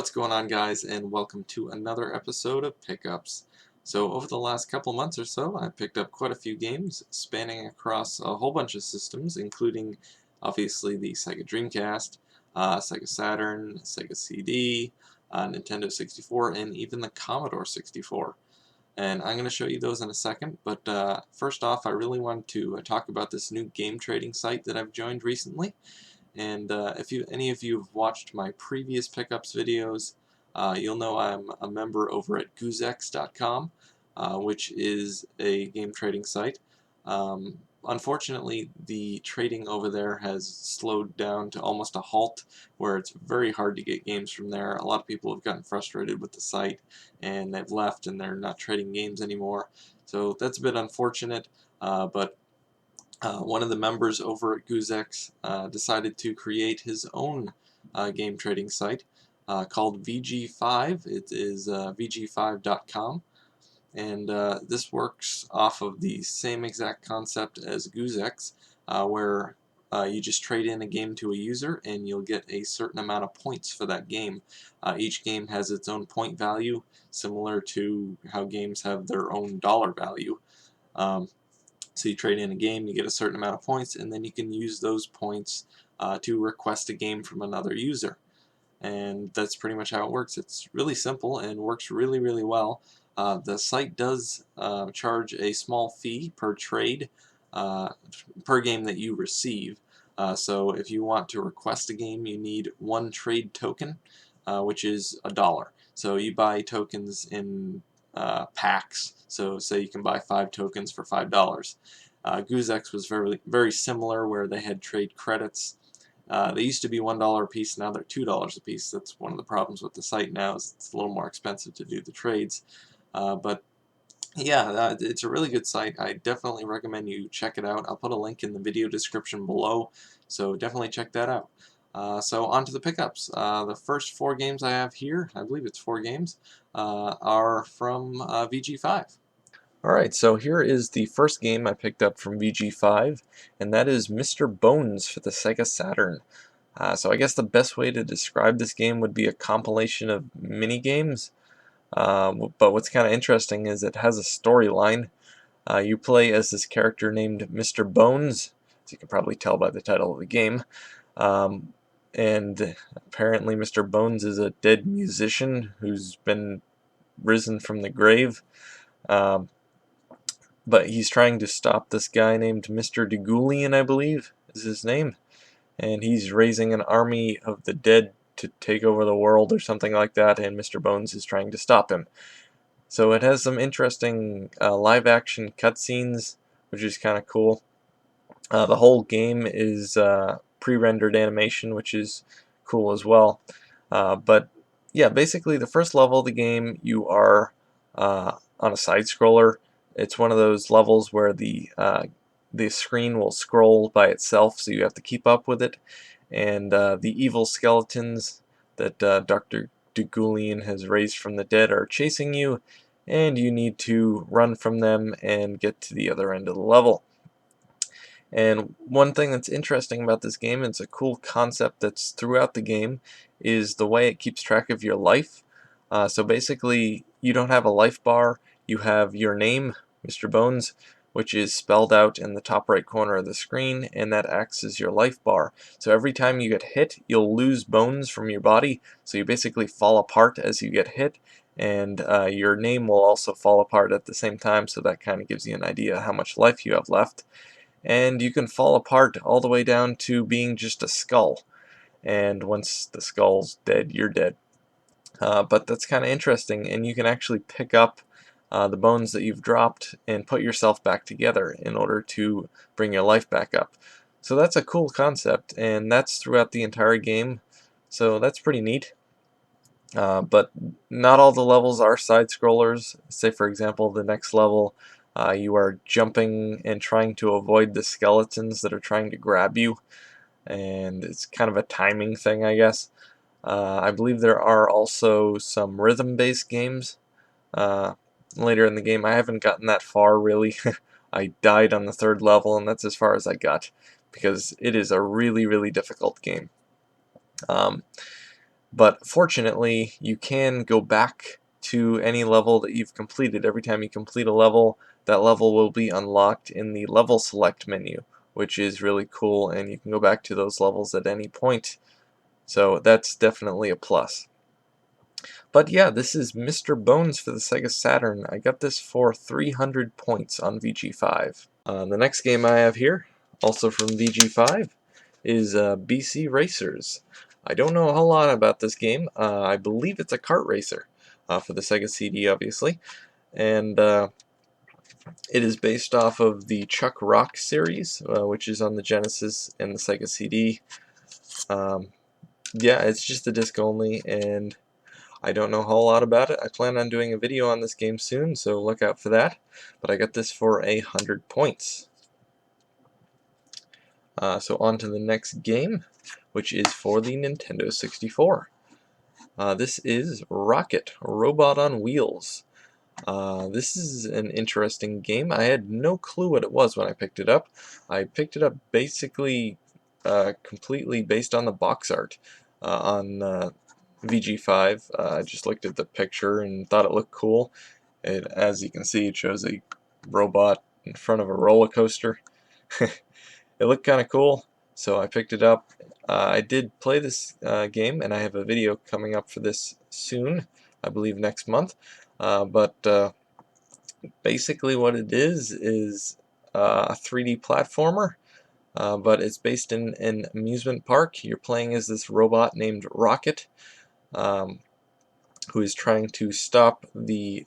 What's going on, guys, and welcome to another episode of Pickups. So over the last couple months or so, I picked up quite a few games spanning across a whole bunch of systems, including obviously the Sega Dreamcast, Sega Saturn, Sega CD, Nintendo 64, and even the Commodore 64. And I'm going to show you those in a second, but first off, I really want to talk about this new game trading site that I've joined recently. And if any of you have watched my previous pickups videos, you'll know I'm a member over at goozex.com, which is a game trading site. Unfortunately, the trading over there has slowed down to almost a halt, where it's very hard to get games from there. A lot of people have gotten frustrated with the site, and they've left, and they're not trading games anymore. So that's a bit unfortunate, but one of the members over at GoozeX decided to create his own game trading site called VGFive. It is VGFive.com, and this works off of the same exact concept as GoozeX, where you just trade in a game to a user and you'll get a certain amount of points for that game. Each game has its own point value, similar to how games have their own dollar value. So you trade in a game, you get a certain amount of points, and then you can use those points to request a game from another user. And that's pretty much how it works. It's really simple and works really, really well. The site does charge a small fee per trade, per game that you receive. So if you want to request a game, you need one trade token, which is $1. So you buy tokens in packs. So say you can buy 5 tokens for $5. GoozeX was very similar, where they had trade credits. They used to be $1 a piece, now they're $2 a piece. That's one of the problems with the site now, is it's a little more expensive to do the trades. But yeah, it's a really good site. I definitely recommend you check it out. I'll put a link in the video description below, so definitely check that out. So on to the pickups. The first 4 games I have here, I believe it's 4 games, are from VG5. Alright, so here is the first game I picked up from VG5, and that is Mr. Bones for the Sega Saturn. So I guess the best way to describe this game would be a compilation of mini games. But what's kind of interesting is it has a storyline. You play as this character named Mr. Bones, as you can probably tell by the title of the game. And apparently Mr. Bones is a dead musician who's been risen from the grave. But he's trying to stop this guy named Mr. Degulian, I believe, is his name. And he's raising an army of the dead to take over the world or something like that, and Mr. Bones is trying to stop him. So it has some interesting live-action cutscenes, which is kind of cool. The whole game is pre-rendered animation, which is cool as well. But yeah, basically the first level of the game, you are on a side-scroller. It's one of those levels where the screen will scroll by itself, so you have to keep up with it. And the evil skeletons that Dr. Degulian has raised from the dead are chasing you, and you need to run from them and get to the other end of the level. And one thing that's interesting about this game, and it's a cool concept that's throughout the game, is the way it keeps track of your life. So basically, you don't have a life bar, you have your name, Mr. Bones, which is spelled out in the top right corner of the screen, and that acts as your life bar. So every time you get hit, you'll lose bones from your body, so you basically fall apart as you get hit, and your name will also fall apart at the same time, so that kind of gives you an idea how much life you have left. And you can fall apart all the way down to being just a skull, and once the skull's dead, you're dead. But that's kind of interesting, and you can actually pick up the bones that you've dropped and put yourself back together in order to bring your life back up. So that's a cool concept, and that's throughout the entire game, so that's pretty neat. But not all the levels are side-scrollers. Say, for example, the next level, you are jumping and trying to avoid the skeletons that are trying to grab you, and it's kind of a timing thing, I guess. I believe there are also some rhythm-based games later in the game. I haven't gotten that far, really. I died on the 3rd level, and that's as far as I got, because it is a really, really difficult game. But fortunately, you can go back to any level that you've completed. Every time you complete a level, that level will be unlocked in the level select menu, which is really cool, and you can go back to those levels at any point. So that's definitely a plus. But yeah, this is Mr. Bones for the Sega Saturn. I got this for 300 points on VG5. The next game I have here, also from VG5, is BC Racers. I don't know a whole lot about this game. I believe it's a kart racer for the Sega CD, obviously. And it is based off of the Chuck Rock series, which is on the Genesis and the Sega CD. Yeah, it's just a disc only, and I don't know a whole lot about it. I plan on doing a video on this game soon, so look out for that. But I got this for 100 points. So on to the next game, which is for the Nintendo 64. This is Rocket, Robot on Wheels. This is an interesting game. I had no clue what it was when I picked it up. I picked it up basically completely based on the box art on VG5. I just looked at the picture and thought it looked cool. As you can see, it shows a robot in front of a roller coaster. It looked kind of cool, so I picked it up. I did play this game, and I have a video coming up for this soon, I believe next month. But basically what it is a 3D platformer, but it's based in an amusement park. You're playing as this robot named Rocket, who is trying to stop the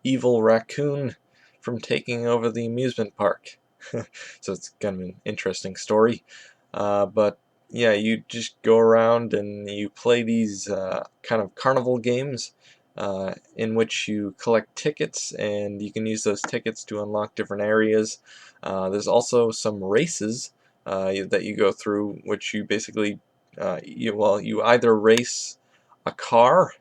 evil raccoon from taking over the amusement park. So it's kind of an interesting story. But yeah, you just go around and you play these kind of carnival games in which you collect tickets, and you can use those tickets to unlock different areas. There's also some races that you go through, which you basically you either race a car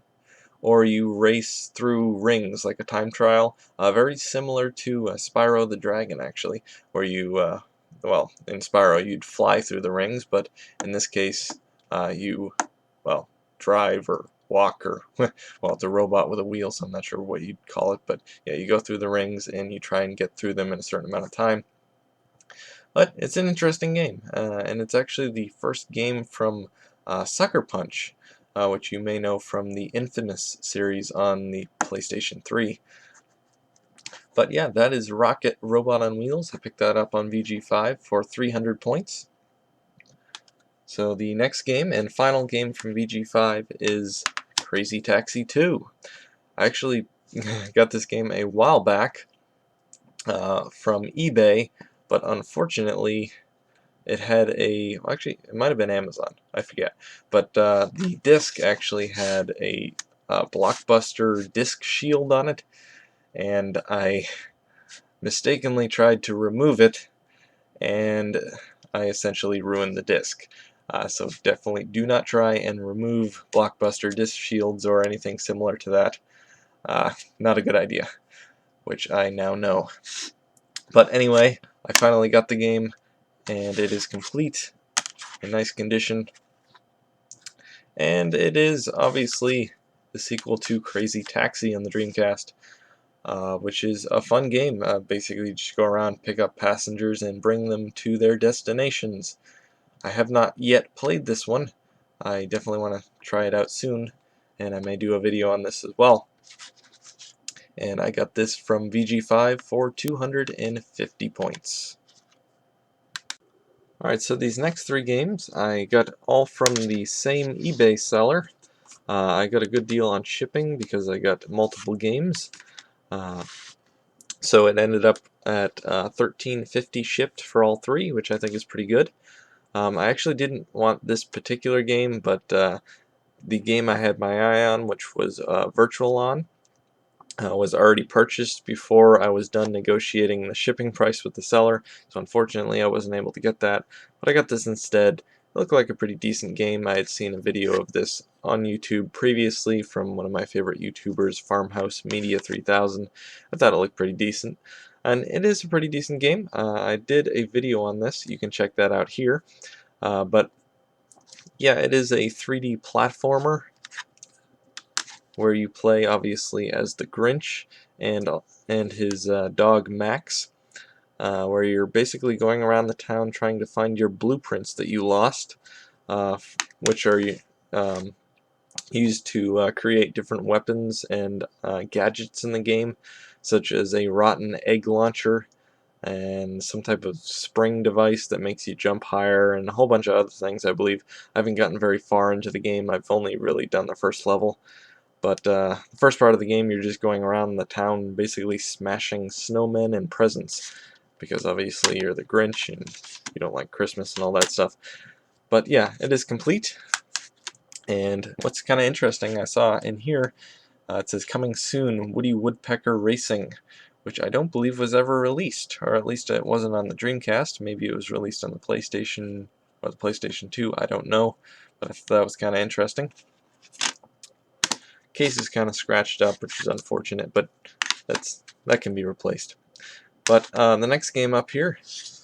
or you race through rings like a time trial, very similar to Spyro the Dragon, actually, where you, well, in Spyro you'd fly through the rings, but in this case you, well, drive or walk or, well, it's a robot with a wheel, so I'm not sure what you'd call it, but yeah, you go through the rings and you try and get through them in a certain amount of time. But it's an interesting game, and it's actually the first game from Sucker Punch, which you may know from the Infamous series on the PlayStation 3. But yeah, that is Rocket Robot on Wheels. I picked that up on VG5 for 300 points. So the next game and final game from VG5 is Crazy Taxi 2. I actually got this game a while back from eBay, but unfortunately it had a, well, actually it might have been Amazon, I forget, but the disc actually had a Blockbuster disc shield on it, and I mistakenly tried to remove it, and I essentially ruined the disc. So definitely do not try and remove Blockbuster disc shields or anything similar to that. Not a good idea, which I now know. But anyway, I finally got the game, and it is complete, in nice condition, and it is obviously the sequel to Crazy Taxi on the Dreamcast, which is a fun game. Basically, just go around, pick up passengers, and bring them to their destinations. I have not yet played this one. I definitely want to try it out soon, and I may do a video on this as well. And I got this from VG5 for 250 points. Alright, so these next three games I got all from the same eBay seller. I got a good deal on shipping because I got multiple games. So it ended up at $13.50 shipped for all three, which I think is pretty good. I actually didn't want this particular game, but the game I had my eye on, which was Virtual On, was already purchased before I was done negotiating the shipping price with the seller, so unfortunately I wasn't able to get that, but I got this instead. It looked like a pretty decent game. I had seen a video of this on YouTube previously from one of my favorite YouTubers, Farmhouse Media 3000. I thought it looked pretty decent, and it is a pretty decent game. I did a video on this. You can check that out here, but Yeah, it is a 3D platformer where you play obviously as the Grinch and his dog Max, where you're basically going around the town trying to find your blueprints that you lost, which are um, used to create different weapons and gadgets in the game, such as a rotten egg launcher and some type of spring device that makes you jump higher and a whole bunch of other things, I believe. I haven't gotten very far into the game. I've only really done the first level. But the first part of the game, you're just going around the town basically smashing snowmen and presents, because obviously you're the Grinch and you don't like Christmas and all that stuff. But yeah, it is complete. And what's kind of interesting, I saw in here, it says coming soon, Woody Woodpecker Racing, which I don't believe was ever released, or at least it wasn't on the Dreamcast. Maybe it was released on the PlayStation or the PlayStation 2, I don't know, but I thought that was kind of interesting. Case is kind of scratched up, which is unfortunate, but that can be replaced. But the next game up here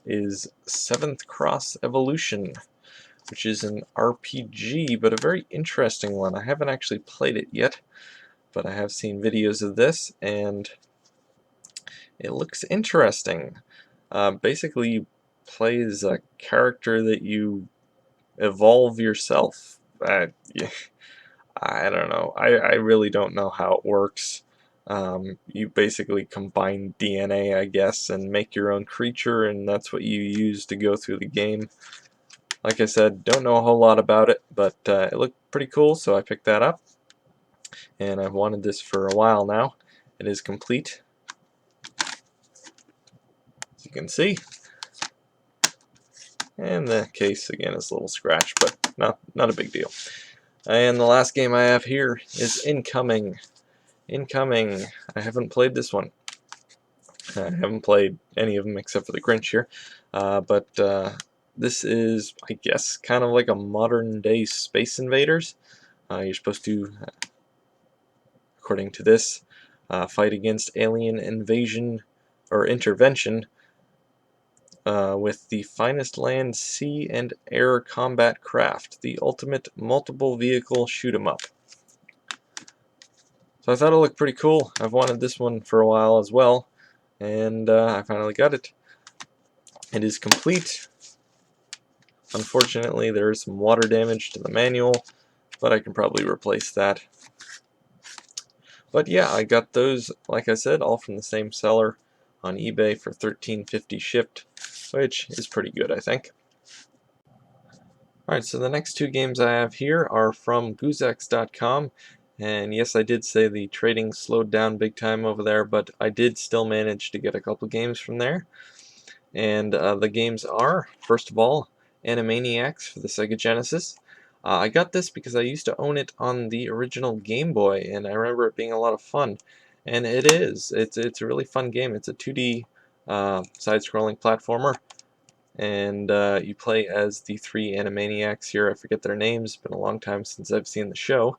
is Seventh Cross Evolution, which is an RPG, but a very interesting one. I haven't actually played it yet, but I have seen videos of this, and it looks interesting. Basically, you play as a character that you evolve yourself. Yeah, I don't know. I really don't know how it works. You basically combine DNA, I guess, and make your own creature, and that's what you use to go through the game. Like I said, don't know a whole lot about it, but it looked pretty cool, so I picked that up. And I've wanted this for a while now. It is complete, as you can see. And the case, again, is a little scratched, but not a big deal. And the last game I have here is Incoming. Incoming. I haven't played this one. I haven't played any of them except for the Grinch here. But this is, I guess, kind of like a modern-day Space Invaders. You're supposed to, according to this, fight against alien invasion or intervention with the finest land, sea, and air combat craft, the ultimate multiple vehicle shoot 'em up. So I thought it looked pretty cool. I've wanted this one for a while as well, and I finally got it. It is complete. Unfortunately, there is some water damage to the manual, but I can probably replace that. But yeah, I got those, like I said, all from the same seller on eBay for $13.50 shipped, which is pretty good, I think. Alright, so the next two games I have here are from Goozex.com, and yes, I did say the trading slowed down big time over there, but I did still manage to get a couple games from there. And the games are, first of all, Animaniacs for the Sega Genesis. I got this because I used to own it on the original Game Boy, and I remember it being a lot of fun. And it is. It's a really fun game. It's a 2D side-scrolling platformer, and you play as the three Animaniacs here. I forget their names. It's been a long time since I've seen the show.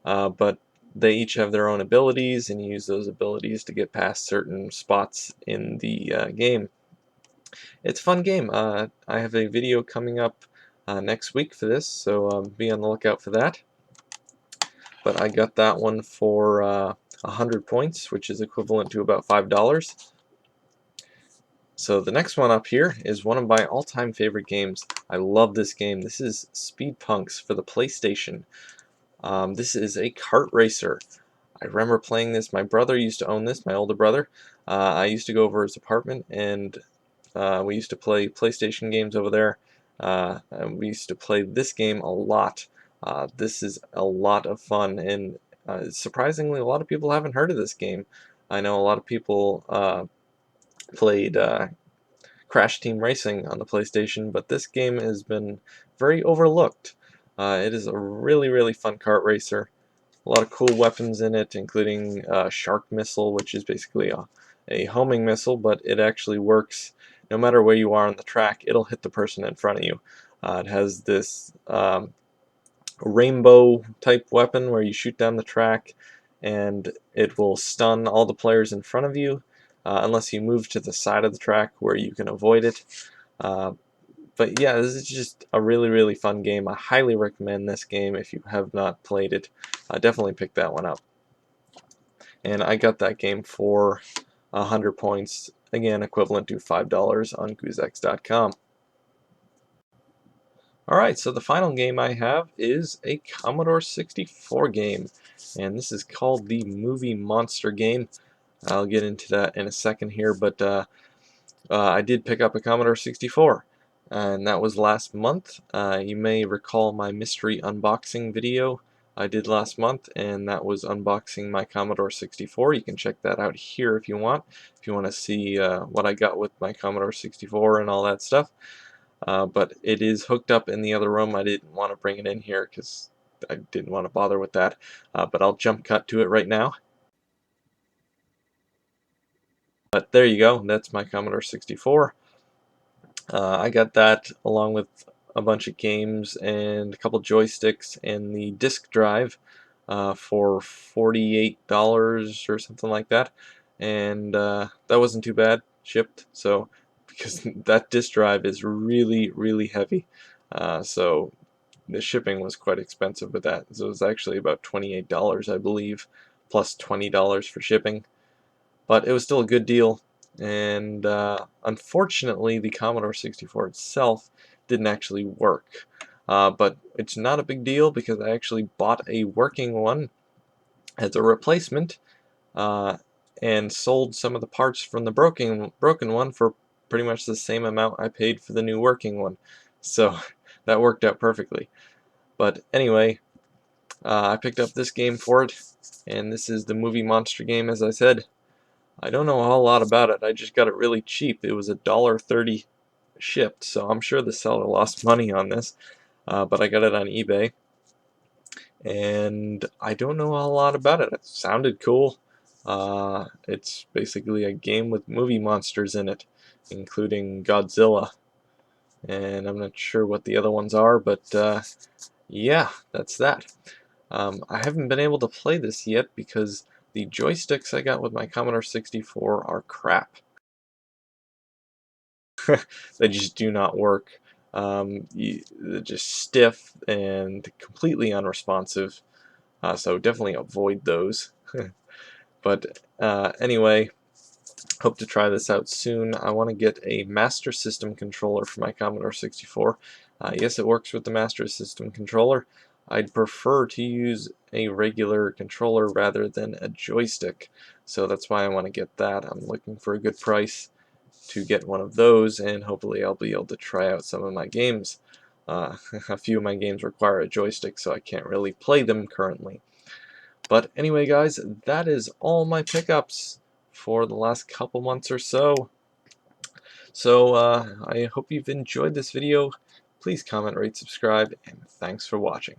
But they each have their own abilities, and you use those abilities to get past certain spots in the game. It's a fun game. I have a video coming up next week for this, so be on the lookout for that. But I got that one for 100 points, which is equivalent to about $5. So the next one up here is one of my all-time favorite games. I love this game. This is Speed Punks for the PlayStation. This is a kart racer. I remember playing this. My brother used to own this, my older brother. I used to go over his apartment, and we used to play PlayStation games over there. And we used to play this game a lot. This is a lot of fun, and surprisingly, a lot of people haven't heard of this game. I know a lot of people played Crash Team Racing on the PlayStation, but this game has been very overlooked. It is a really fun kart racer. A lot of cool weapons in it, including Shark Missile, which is basically a homing missile, but it actually works no matter where you are on the track. It'll hit the person in front of you. It has this rainbow type weapon where you shoot down the track, and it will stun all the players in front of you unless you move to the side of the track where you can avoid it. But yeah, this is just a really fun game. I highly recommend this game if you have not played it. Definitely pick that one up. And I got that game for 100 points, again equivalent to $5 on goozex.com. Alright, so the final game I have is a Commodore 64 game, and this is called the Movie Monster game. I'll get into that in a second here, but I did pick up a Commodore 64, and that was last month. You may recall my mystery unboxing video I did last month, and that was unboxing my Commodore 64. You can check that out here if you want to see what I got with my Commodore 64 and all that stuff. But it is hooked up in the other room. I didn't want to bring it in here because I didn't want to bother with that. But I'll jump cut to it right now. But there you go. That's my Commodore 64. I got that along with a bunch of games and a couple joysticks and the disk drive for $48 or something like that. And that wasn't too bad shipped. So because that disk drive is really heavy, so the shipping was quite expensive with that. So it was actually about $28, I believe, plus $20 for shipping. But it was still a good deal. And unfortunately, the Commodore 64 itself didn't actually work. But it's not a big deal because I actually bought a working one as a replacement and sold some of the parts from the broken one for pretty much the same amount I paid for the new working one. So that worked out perfectly. But anyway, I picked up this game for it, and this is the Movie Monster game, as I said. I don't know a whole lot about it. I just got it really cheap. It was $1.30 shipped, so I'm sure the seller lost money on this. But I got it on eBay, and I don't know a lot about it. It sounded cool. It's basically a game with movie monsters in it, including Godzilla. And I'm not sure what the other ones are, but yeah, that's that. I haven't been able to play this yet because the joysticks I got with my Commodore 64 are crap. They just do not work. They're just stiff and completely unresponsive, so definitely avoid those. But anyway, hope to try this out soon. I want to get a Master System controller for my Commodore 64. Yes, it works with the Master System controller. I'd prefer to use a regular controller rather than a joystick, so that's why I want to get that. I'm looking for a good price to get one of those, and hopefully I'll be able to try out some of my games. A few of my games require a joystick, so I can't really play them currently. But anyway, guys, that is all my pickups for the last couple months or so. So I hope you've enjoyed this video. Please comment, rate, subscribe, and thanks for watching.